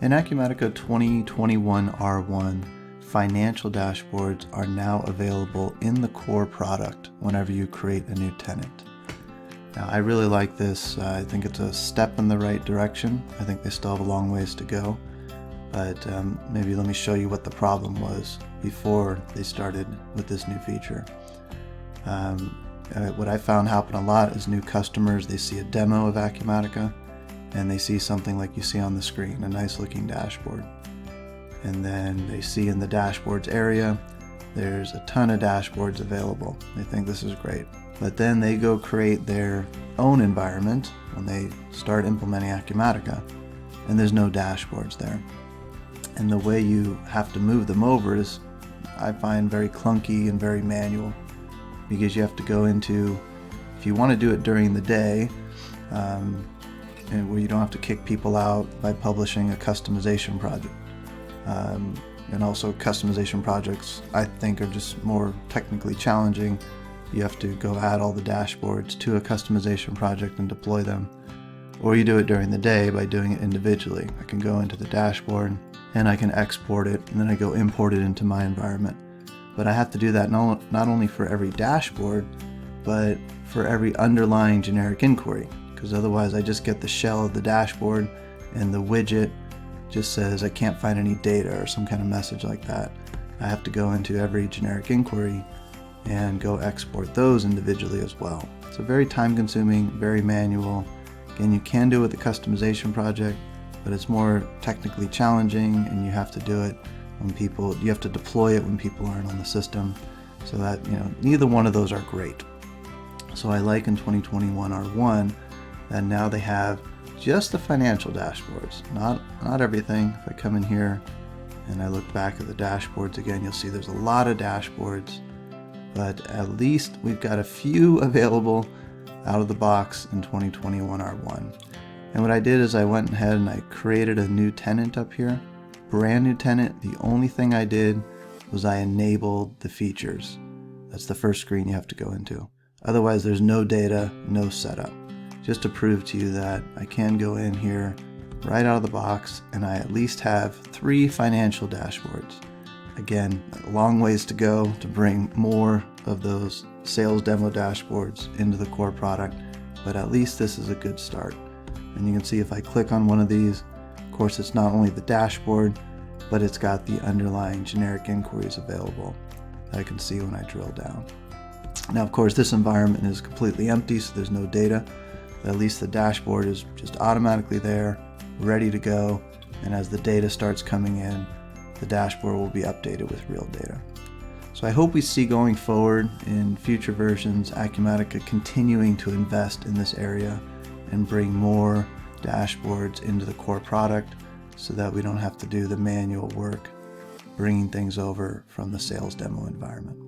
In Acumatica 2021 R1, financial dashboards are now available in the core product whenever you create a new tenant. Now, I really like this. I think it's a step in the right direction. I think they still have a long ways to go, but maybe let me show you what the problem was before they started with this new feature. What I found happen a lot is new customers, they see a demo of Acumatica and they see something like you see on the screen, a nice looking dashboard. And then they see in the dashboards area, there's a ton of dashboards available. They think this is great. But then they go create their own environment when they start implementing Acumatica, and there's no dashboards there. And the way you have to move them over is, I find, very clunky and very manual, because you have to go into, if you want to do it during the day, and where you don't have to kick people out by publishing a customization project. And also customization projects, I think, are just more technically challenging. You have to go add all the dashboards to a customization project and deploy them. Or you do it during the day by doing it individually. I can go into the dashboard and I can export it, and then I go import it into my environment. But I have to do that not only for every dashboard, but for every underlying generic inquiry, because otherwise I just get the shell of the dashboard and the widget just says I can't find any data or some kind of message like that. I have to go into every generic inquiry and go export those individually as well. So very time consuming, very manual. Again, you can do it with a customization project, but it's more technically challenging, and you have to do it when you have to deploy it when people aren't on the system. So that, neither one of those are great. So I like in 2021 R1 that now they have just the financial dashboards, not everything. If I come in here and I look back at the dashboards again, you'll see there's a lot of dashboards, but at least we've got a few available out of the box in 2021 R1. And what I did is I went ahead and I created a new tenant up here, brand new tenant. The only thing I did was I enabled the features. That's the first screen you have to go into. Otherwise, there's no data, no setup. Just to prove to you that I can go in here right out of the box and I at least have 3 financial dashboards. Again, a long ways to go to bring more of those sales demo dashboards into the core product, but at least this is a good start. And you can see if I click on one of these, of course it's not only the dashboard, but it's got the underlying generic inquiries available that I can see when I drill down. Now, of course, this environment is completely empty, so there's no data. At least the dashboard is just automatically there, ready to go, and as the data starts coming in, the dashboard will be updated with real data. So I hope we see going forward in future versions Acumatica continuing to invest in this area and bring more dashboards into the core product so that we don't have to do the manual work bringing things over from the sales demo environment.